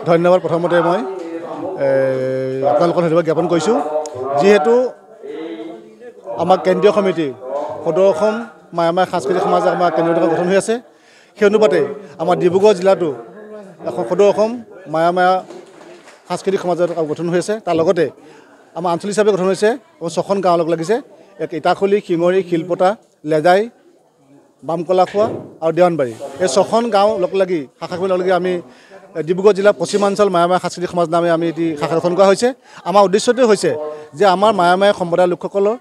ধন্যবাদ। প্ৰথমতে মই আপোনালোকৰ ধন্যবাদ জ্ঞাপন কৰিছোঁ। যিহেতু আমাৰ কেন্দ্ৰীয় সমিতি সদৌ অসম মায়ামায়া সাংস্কৃতিক সমাজ আমাৰ কেন্দ্ৰীয় গঠন হৈ আছে। সেই অনুপাতে আমাৰ ডিব্ৰুগড় জিলাতো এখন সদৌ অসম মায়ামায়া সাংস্কৃতিক সমাজৰ গঠন হৈ আছে। তাৰ লগতে আমাৰ আঞ্চলিক হিচাপে গঠন হৈছে 6খন গাঁও লগ লাগিছে। ইটাখুলি, শিঙৰি, শিলপতা, লেজাই, বামকলাখোৱা আৰু দেৱানবাৰী। এই 6খন গাঁও লগ লাগি শাখা লগ লাগি আমি ডিব্ৰুগড় জিলা পশ্চিমাঞ্চল মায়ামায়া সাংস্কৃতিক সমাজ নামে আমি এটি শাখা গঠন কৰা হৈছে। আমাৰ উদ্দেশ্যটো হৈছে যে আমাৰ মায়ামায়া সম্প্ৰদায়ৰ লোকসকলৰ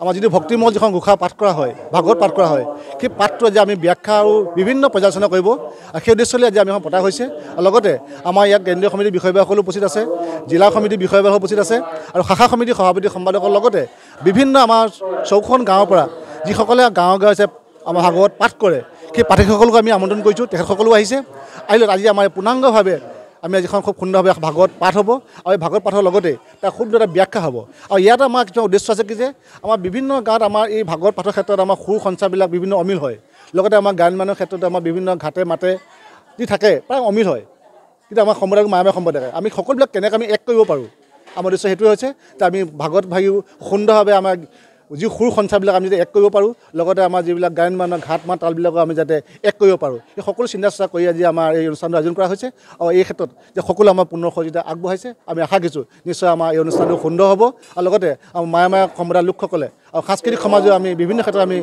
আমাৰ যিটো ভক্তিমূলক যিখন ঘোষা পাঠ কৰা হয়, ভাগৱত পাঠ কৰা হয়, সেই পাঠটো আজি আমি ব্যাখ্যা আৰু বিভিন্ন পৰ্যালোচনা কৰিব। আৰু সেই উদ্দেশ্যলৈ আজি আমি এখন পতা হৈছে। আৰু লগতে আমাৰ ইয়াত কেন্দ্ৰীয় সমিতিৰ বিষয়ববীয়াসকলো উপস্থিত আছে, জিলা সমিতিৰ বিষয়ববীয়াসকল উপস্থিত আছে আৰু শাখা সমিতিৰ সভাপতি সম্পাদকৰ লগতে বিভিন্ন আমাৰ 4খন গাঁৱৰ পৰা যিসকলে গাঁৱে গাঁৱে আমাৰ ভাগৱত পাঠ কৰে, সেই পাঠকসকলকো আমি আমন্ত্ৰণ কৰিছোঁ। তেখেতসকলো আহিছে। আহিলে আজি আমাৰ পূৰ্ণাংগভাৱে আমি আজিখন খুব সুন্দৰভাৱে ভাগৱত পাঠ হ'ব আৰু এই ভাগৱত পাঠৰ লগতে তাৰ শুদ্ধ এটা ব্যাখ্যা হ'ব। আৰু ইয়াত আমাৰ কিছুমান উদ্দেশ্য আছে কি যে আমাৰ বিভিন্ন গাঁৱত আমাৰ এই ভাগৱত পাঠৰ ক্ষেত্ৰত আমাৰ সুৰ সঞ্চাৰবিলাক বিভিন্ন অমিল হয়। লগতে আমাৰ গায়ন বায়নৰ ক্ষেত্ৰতে আমাৰ বিভিন্ন ঘাটে মাতে যি থাকে প্ৰায় অমিল হয়। কিন্তু আমাৰ সম্প্ৰদায় মায়ামায়া সম্প্ৰদায় আমি সকলোবিলাক কেনেকৈ আমি এক কৰিব পাৰোঁ, আমাৰ উদ্দেশ্য সেইটোৱে হৈছে যে আমি ভাগৱত ভাগিও সুন্দৰভাৱে আমাৰ যি সুৰ সঞ্চাৰবিলাক আমি যাতে এক কৰিব পাৰোঁ, লগতে আমাৰ যিবিলাক গায়ন বায়নৰ ঘাট মাত তালবিলাকো আমি যাতে এক কৰিব পাৰোঁ। এই সকলো চিন্তা চৰ্চা কৰি আজি আমাৰ এই অনুষ্ঠানটো আয়োজন কৰা হৈছে। আৰু এই ক্ষেত্ৰত যে সকলো আমাৰ পূৰ্ণ সহযোগিতা আগবঢ়াইছে। আমি আশা কৰিছোঁ নিশ্চয় আমাৰ এই অনুষ্ঠানটো সুন্দৰ হ'ব। আৰু লগতে আমাৰ মায়ামায়া সম্প্ৰদায়ৰ লোকসকলে আৰু সাংস্কৃতিক সমাজেও আমি বিভিন্ন ক্ষেত্ৰত আমি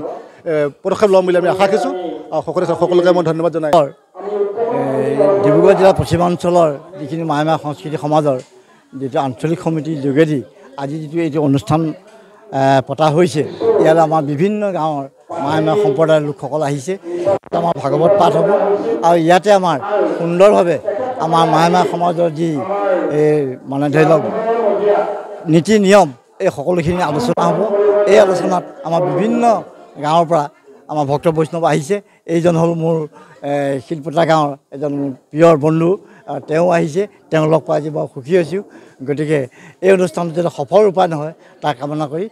পদক্ষেপ ল'ম বুলি আমি আশা কৰিছোঁ। আৰু সকলোকে মই ধন্যবাদ জনাই ডিব্ৰুগড় জিলা পশ্চিমাঞ্চলৰ যিখিনি মায়ামায়া সাংস্কৃতিক সমাজৰ যিটো আঞ্চলিক সমিতিৰ যোগেদি আজি যিটো এইটো অনুষ্ঠান পতা হৈছে, ইয়ালৈ আমাৰ বিভিন্ন গাঁৱৰ মায়ামায়া সম্প্ৰদায়ৰ লোকসকল আহিছে। আমাৰ ভাগৱত পাঠ হ'ব আৰু ইয়াতে আমাৰ সুন্দৰভাৱে আমাৰ মায়ামায়া সমাজৰ যি মানে ধৰি লওক নীতি নিয়ম এই সকলোখিনি আলোচনা হ'ব। এই আলোচনাত আমাৰ বিভিন্ন গাঁৱৰ পৰা আমাৰ ভক্ত বৈষ্ণৱ আহিছে। এইজন হ'ল মোৰ শিলপতা গাঁৱৰ এজন প্ৰিয় বন্ধু, তেওঁ আহিছে। তেওঁ লগ পাই আজি বৰ সুখী হৈছোঁ। গতিকে এই অনুষ্ঠানটো যাতে সফল ৰূপায়ণ হয় তাৰ কামনা কৰি